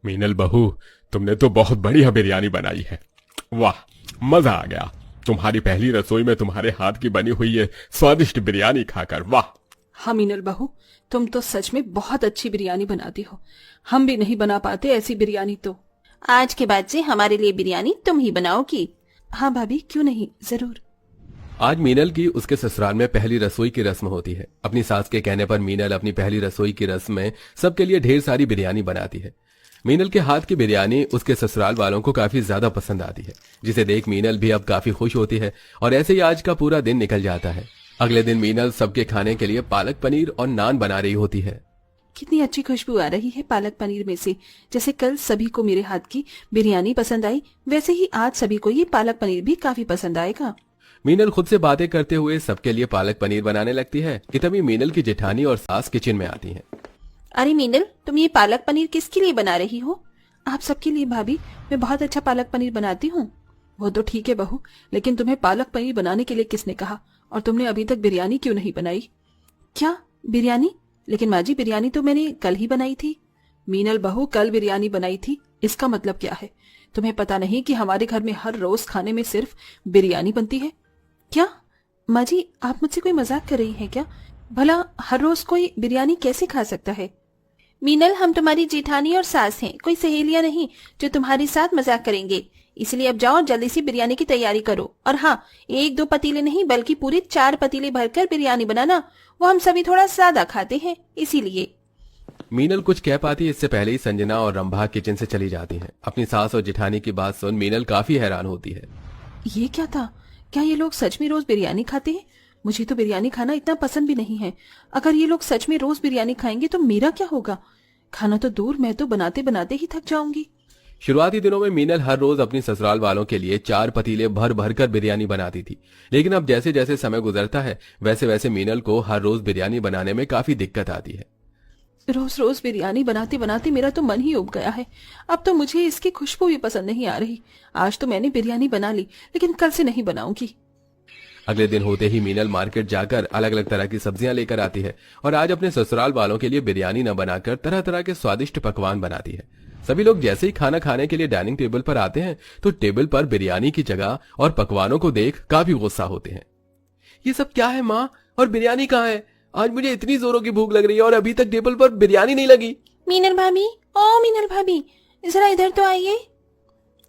मीनल बहू, तुमने तो बहुत बढ़िया बिरयानी बनाई है। वाह, मजा आ गया तुम्हारी पहली रसोई में तुम्हारे हाथ की बनी हुई ये स्वादिष्ट बिरयानी खाकर। वाह। हाँ मीनल बहू, तुम तो सच में बहुत अच्छी बिरयानी बनाती हो। हम भी नहीं बना पाते ऐसी बिरयानी तो। आज के बाद से हमारे लिए बिरयानी तुम ही बनाओगी। हाँ भाभी, क्यों नहीं, जरूर। आज मीनल की उसके ससुराल में पहली रसोई की रस्म होती है। अपनी सास के कहने पर मीनल अपनी पहली रसोई की रस्म में सबके लिए ढेर सारी बिरयानी बनाती है। मीनल के हाथ की बिरयानी उसके ससुराल वालों को काफी ज्यादा पसंद आती है, जिसे देख मीनल भी अब काफी खुश होती है। और ऐसे ही आज का पूरा दिन निकल जाता है। अगले दिन मीनल सबके खाने के लिए पालक पनीर और नान बना रही होती है। कितनी अच्छी खुशबू आ रही है पालक पनीर में से। जैसे कल सभी को मेरे हाथ की बिरयानी पसंद आई, वैसे ही आज सभी को ये पालक पनीर भी काफी पसंद आएगा। मीनल खुद से बातें करते हुए सबके लिए पालक पनीर बनाने लगती है कि तभी मीनल की जेठानी और सास किचन में आती हैं। अरे मीनल, तुम ये पालक पनीर किसके लिए बना रही हो? आप सबके लिए भाभी, मैं बहुत अच्छा पालक पनीर बनाती हूँ। वो तो ठीक है बहू, लेकिन तुम्हें पालक पनीर बनाने के लिए किसने कहा? और तुमने अभी तक बिरयानी क्यों नहीं बनाई? क्या बिरयानी? लेकिन माँ जी, बिरयानी तो मैंने कल ही बनाई थी। मीनल बहू, कल बिरयानी बनाई थी, इसका मतलब क्या है? तुम्हें पता नहीं कि हमारे घर में हर रोज खाने में सिर्फ बिरयानी बनती है? क्या माँ जी, आप मुझसे कोई मजाक कर रही हैं क्या? भला हर रोज कोई बिरयानी कैसे खा सकता है? मीनल, हम तुम्हारी जेठानी और सास हैं, कोई सहेलियां नहीं जो तुम्हारे साथ मजाक करेंगे। इसलिए अब जाओ और जल्दी से बिरयानी की तैयारी करो। और हाँ, 1-2 पतीले नहीं बल्कि पूरे 4 पतीले भरकर बिरयानी बनाना। वो हम सभी थोड़ा ज्यादा खाते हैं, इसीलिए। मीनल कुछ कह पाती इससे पहले ही संजना और रंभा किचन से चली जाती हैं। अपनी सास और जेठानी की बात सुन मीनल काफी हैरान होती है। ये क्या था? क्या ये लोग सच में रोज बिरयानी खाते हैं? मुझे तो बिरयानी खाना इतना पसंद भी नहीं है। अगर ये लोग सच में रोज बिरयानी खाएंगे तो मेरा क्या होगा? खाना तो दूर, मैं तो बनाते बनाते ही थक जाऊंगी। शुरुआती दिनों में मीनल हर रोज अपनी ससुराल वालों के लिए 4 पतीले भर भर कर बिरयानी बनाती थी। लेकिन अब जैसे जैसे समय गुजरता है, वैसे वैसे मीनल को हर रोज बिरयानी बनाने में काफी दिक्कत आती है। रोज रोज बिरयानी बनाते बनाते मेरा तो मन ही उब गया है। अब तो मुझे इसकी खुशबू भी पसंद नहीं आ रही। आज तो मैंने बिरयानी बना ली, लेकिन कल से नहीं बनाऊंगी। अगले दिन होते ही मीनल मार्केट जाकर अलग अलग तरह की सब्जियां लेकर आती है और आज अपने ससुराल वालों के लिए बिरयानी न बनाकर तरह तरह के स्वादिष्ट पकवान बनाती है। सभी लोग जैसे ही खाना खाने के लिए डाइनिंग टेबल पर आते हैं तो टेबल पर बिरयानी की जगह और पकवानों को देख काफी गुस्सा होते हैं। ये सब क्या है माँ? और बिरयानी कहाँ है? आज मुझे इतनी जोरों की भूख लग रही है और अभी तक टेबल पर बिरयानी नहीं लगी। मीनल भाभी, ओ मीनल भाभी, जरा इधर तो आइए।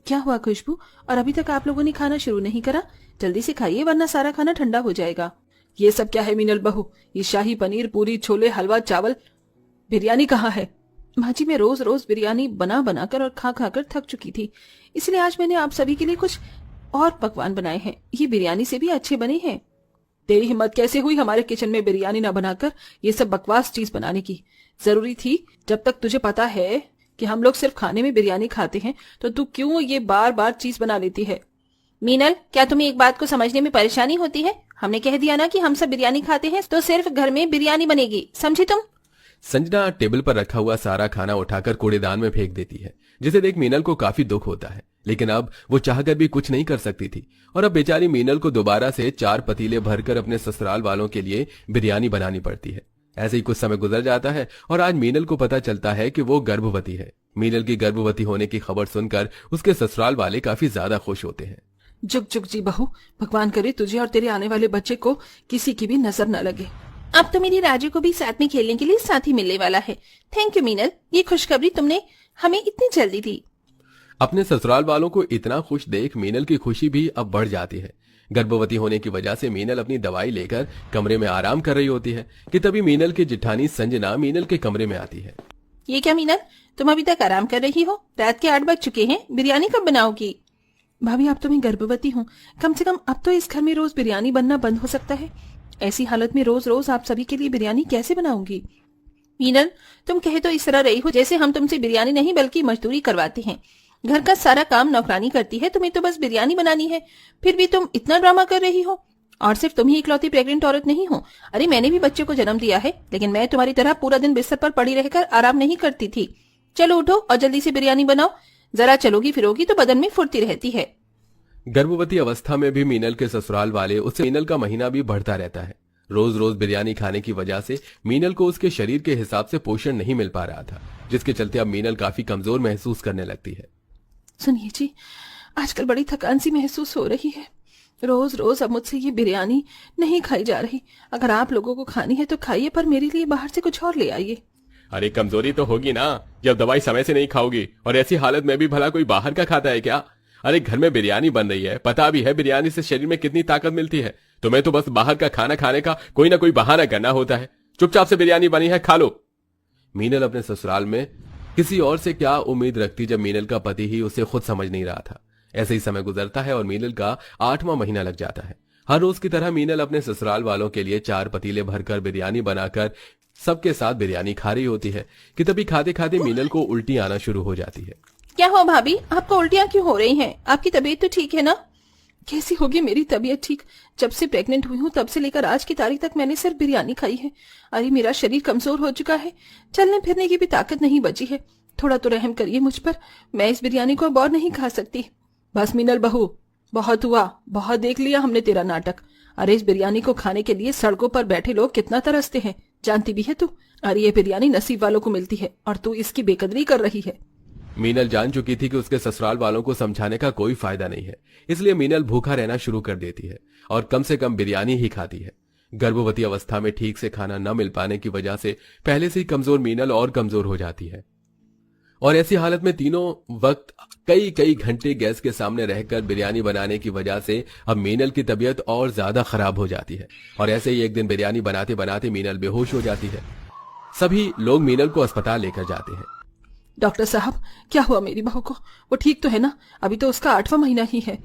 क्या हुआ खुशबू? और अभी तक आप लोगों ने खाना शुरू नहीं करा? जल्दी से खाइए वरना सारा खाना ठंडा हो जाएगा। ये सब क्या है मीनल बहू? ये शाही पनीर, पूरी, छोले, हलवा, चावल, बिरयानी कहाँ है? माँ जी, मैं रोज रोज बिरयानी बना बनाकर और खा खाकर थक चुकी थी, इसलिए आज मैंने आप सभी के लिए कुछ और पकवान बनाए हैं। ये बिरयानी से भी अच्छे बने हैं। तेरी हिम्मत कैसे हुई हमारे किचन में बिरयानी ना बनाकर ये सब बकवास चीज बनाने की? जरूरी थी? जब तक तुझे पता है कि हम लोग सिर्फ खाने में बिरयानी खाते हैं तो तू क्यों ये बार बार चीज बना लेती है? मीनल, क्या तुम्हें एक बात को समझने में परेशानी होती है? हमने कह दिया ना कि हम सब बिरयानी खाते हैं, तो सिर्फ घर में बिरयानी बनेगी, समझी तुम? संजना टेबल पर रखा हुआ सारा खाना उठाकर कूड़ेदान में फेंक देती है, जिसे देख मीनल को काफी दुख होता है। लेकिन अब वो चाहकर भी कुछ नहीं कर सकती थी और अब बेचारी मीनल को दोबारा से 4 पतीले भरकर अपने ससुराल वालों के लिए बिरयानी बनानी पड़ती है। ऐसे ही कुछ समय गुजर जाता है और आज मीनल को पता चलता है कि वो गर्भवती है। मीनल की गर्भवती होने की खबर सुनकर उसके ससुराल वाले काफी ज्यादा खुश होते हैं। जुग जुग जी बहू, भगवान करे तुझे और तेरे आने वाले बच्चे को किसी की भी नजर न लगे। अब तो मेरी राजू को भी साथ में खेलने के लिए साथी मिलने वाला है। थैंक यू मीनल, ये खुशखबरी तुमने हमें इतनी जल्दी दी। अपने ससुराल वालों को इतना खुश देख मीनल की खुशी भी अब बढ़ जाती है। गर्भवती होने की वजह से मीनल अपनी दवाई लेकर कमरे में आराम कर रही होती है कि तभी मीनल की जेठानी संजना मीनल के कमरे में आती है। ये क्या मीनल, तुम अभी तक आराम कर रही हो? रात के 8 बज चुके हैं, बिरयानी कब बनाओगी? भाभी, अब तो मैं गर्भवती हूँ, कम से कम अब तो इस घर में रोज बिरयानी बनना बंद हो सकता है। ऐसी हालत में रोज रोज आप सभी के लिए बिरयानी कैसे बनाऊंगी? मीनल, तुम कहे तो इस तरह रही हो जैसे हम तुमसे बिरयानी नहीं बल्कि मजदूरी करवाते हैं। घर का सारा काम नौकरानी करती है, तुम्हें तो बस बिरयानी बनानी है, फिर भी तुम इतना ड्रामा कर रही हो। और सिर्फ तुम ही इकलौती प्रेग्नेंट औरत नहीं हो। अरे, मैंने भी बच्चे को जन्म दिया है, लेकिन मैं तुम्हारी तरह पूरा दिन बिस्तर पर पड़ी रहकर आराम नहीं करती थी। चलो उठो और जल्दी से बिरयानी बनाओ। जरा चलोगी फिरोगी तो बदन में फुर्ती रहती है। गर्भवती अवस्था में भी मीनल के ससुराल वाले उससे मीनल का महीना भी बढ़ता रहता है। रोज रोज बिरयानी खाने की वजह से मीनल को उसके शरीर के हिसाब से पोषण नहीं मिल पा रहा था, जिसके चलते अब मीनल काफी कमजोर महसूस करने लगती है। सुनिए जी, आजकल बड़ी थकान सी महसूस हो रही है। रोज रोज अब मुझसे ये बिरयानी नहीं खाई जा रही। अगर आप लोगों को खानी है तो खाइए, पर मेरे लिए बाहर से कुछ और ले आइए। अरे कमजोरी तो होगी ना, जब दवाई समय से नहीं खाओगी, और ऐसी हालत में भी भला कोई बाहर का खाता है क्या? अरे घर में बिरयानी बन रही है, पता भी है बिरयानी से शरीर में कितनी ताकत मिलती है। तुम्हें तो बस बाहर का खाना खाने का कोई ना कोई बहाना करना होता है। चुपचाप से बिरयानी बनी है, खा लो। मीनल अपने ससुराल में किसी और से क्या उम्मीद रखती जब मीनल का पति ही उसे खुद समझ नहीं रहा था। ऐसे ही समय गुजरता है और मीनल का 8वां महीना लग जाता है। हर रोज की तरह मीनल अपने ससुराल वालों के लिए 4 पतीले भरकर बिरयानी बनाकर सबके साथ बिरयानी खा रही होती है कि तभी खाते खाते मीनल को उल्टी आना शुरू हो जाती है। क्या हुआ भाभी, आपको उल्टियां क्यों हो रही हैं? आपकी तबीयत तो ठीक है ना? कैसी होगी मेरी तबीयत ठीक? जब से प्रेग्नेंट हुई हूँ तब से लेकर आज की तारीख तक मैंने सिर्फ बिरयानी खाई है। अरे मेरा शरीर कमजोर हो चुका है, चलने फिरने की भी ताकत नहीं बची है। थोड़ा तो रहम करिए मुझ पर, मैं इस बिरयानी को अब और नहीं खा सकती। बस मीनल बहू, बहुत हुआ, बहुत देख लिया हमने तेरा नाटक। अरे इस बिरयानी को खाने के लिए सड़कों पर बैठे लोग कितना तरसते हैं, जानती भी है तू? अरे ये बिरयानी नसीब वालों को मिलती है और तू इसकी बेकदरी कर रही है। मीनल जान चुकी थी कि उसके ससुराल वालों को समझाने का कोई फायदा नहीं है, इसलिए मीनल भूखा रहना शुरू कर देती है और कम से कम बिरयानी ही खाती है। गर्भवती अवस्था में ठीक से खाना न मिल पाने की वजह से पहले से ही कमजोर मीनल और कमजोर हो जाती है और ऐसी हालत में तीनों वक्त कई कई घंटे गैस के सामने रहकर बिरयानी बनाने की वजह से अब मीनल की तबीयत और ज्यादा खराब हो जाती है। और ऐसे ही एक दिन बिरयानी बनाते बनाते मीनल बेहोश हो जाती है। सभी लोग मीनल को अस्पताल लेकर जाते हैं। डॉक्टर साहब, क्या हुआ मेरी बहू को? वो ठीक तो है ना? अभी तो उसका 8वां महीना ही है।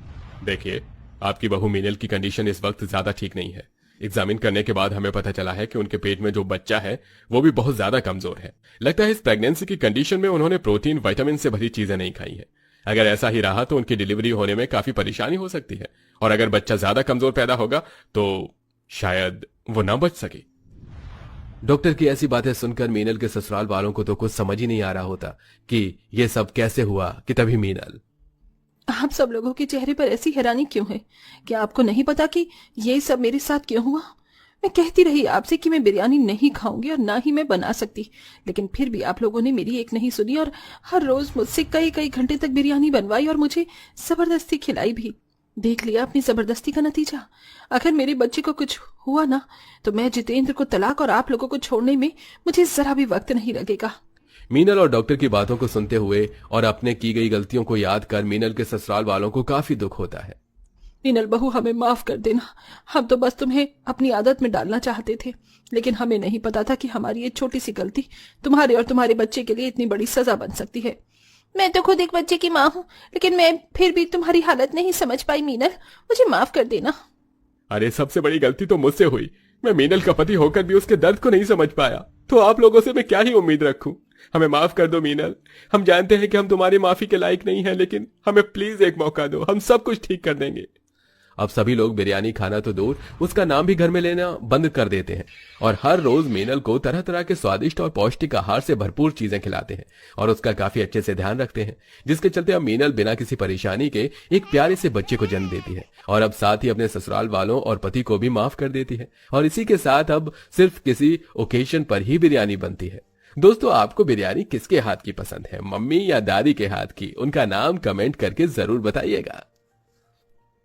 देखिए, आपकी बहू मीनल की कंडीशन इस वक्त ज्यादा ठीक नहीं है। एग्जामिन करने के बाद हमें पता चला है कि उनके पेट में जो बच्चा है वो भी बहुत ज्यादा कमजोर है। लगता है इस प्रेगनेंसी की कंडीशन में उन्होंने प्रोटीन विटामिन से भरी चीजें नहीं खाई है। अगर ऐसा ही रहा तो उनकी डिलीवरी होने में काफी परेशानी हो सकती है और अगर बच्चा ज्यादा कमजोर पैदा होगा तो शायद वो ना बच सके। डॉक्टर की ऐसी बातें सुनकर मीनल के ससुराल वालों को तो कुछ समझ ही नहीं आ रहा होता कि ये सब कैसे हुआ कि तभी मीनल। आप सब लोगों के चेहरे पर ऐसी हैरानी क्यों है? क्या आपको नहीं पता कि ये सब मेरे साथ क्यों हुआ? मैं कहती रही आपसे कि मैं बिरयानी नहीं खाऊंगी और ना ही मैं बना सकती, लेकिन फिर भी आप लोगों ने मेरी एक नहीं सुनी और हर रोज मुझसे कई कई घंटे तक बिरयानी बनवाई और मुझे जबरदस्ती खिलाई भी। देख लिया अपनी जबरदस्ती का नतीजा। अगर मेरे बच्चे को कुछ हुआ ना तो मैं जितेंद्र को तलाक और आप लोगों को छोड़ने में मुझे जरा भी वक्त नहीं लगेगा। मीनल और डॉक्टर की बातों को सुनते हुए और अपने की गई गलतियों को याद कर मीनल के ससुराल वालों को काफी दुख होता है। मीनल बहू, हमें माफ कर देना। हम तो बस तुम्हें अपनी आदत में डालना चाहते थे, लेकिन हमें नहीं पता था कि हमारी ये छोटी सी गलती तुम्हारे और तुम्हारे बच्चे के लिए इतनी बड़ी सजा बन सकती है। मैं तो खुद एक बच्चे की माँ हूँ, लेकिन मैं फिर भी तुम्हारी हालत नहीं समझ पाई मीनल, मुझे माफ कर देना। अरे सबसे बड़ी गलती तो मुझसे हुई। मैं मीनल का पति होकर भी उसके दर्द को नहीं समझ पाया, तो आप लोगों से मैं क्या ही उम्मीद रखूं। हमें माफ कर दो मीनल। हम जानते हैं कि हम तुम्हारी माफी के लायक नहीं हैं, लेकिन हमें प्लीज एक मौका दो, हम सब कुछ ठीक कर देंगे। अब सभी लोग बिरयानी खाना तो दूर, उसका नाम भी घर में लेना बंद कर देते हैं और हर रोज मीनल को तरह तरह के स्वादिष्ट और पौष्टिक आहार से भरपूर चीजें खिलाते हैं और उसका काफी अच्छे से ध्यान रखते हैं, जिसके चलते अब मीनल बिना किसी परेशानी के एक प्यारे से बच्चे को जन्म देती है और अब साथ ही अपने ससुराल वालों और पति को भी माफ कर देती है। और इसी के साथ अब सिर्फ किसी ओकेजन पर ही बिरयानी बनती है। दोस्तों, आपको बिरयानी किसके हाथ की पसंद है, मम्मी या दादी के हाथ की? उनका नाम कमेंट करके जरूर बताइएगा।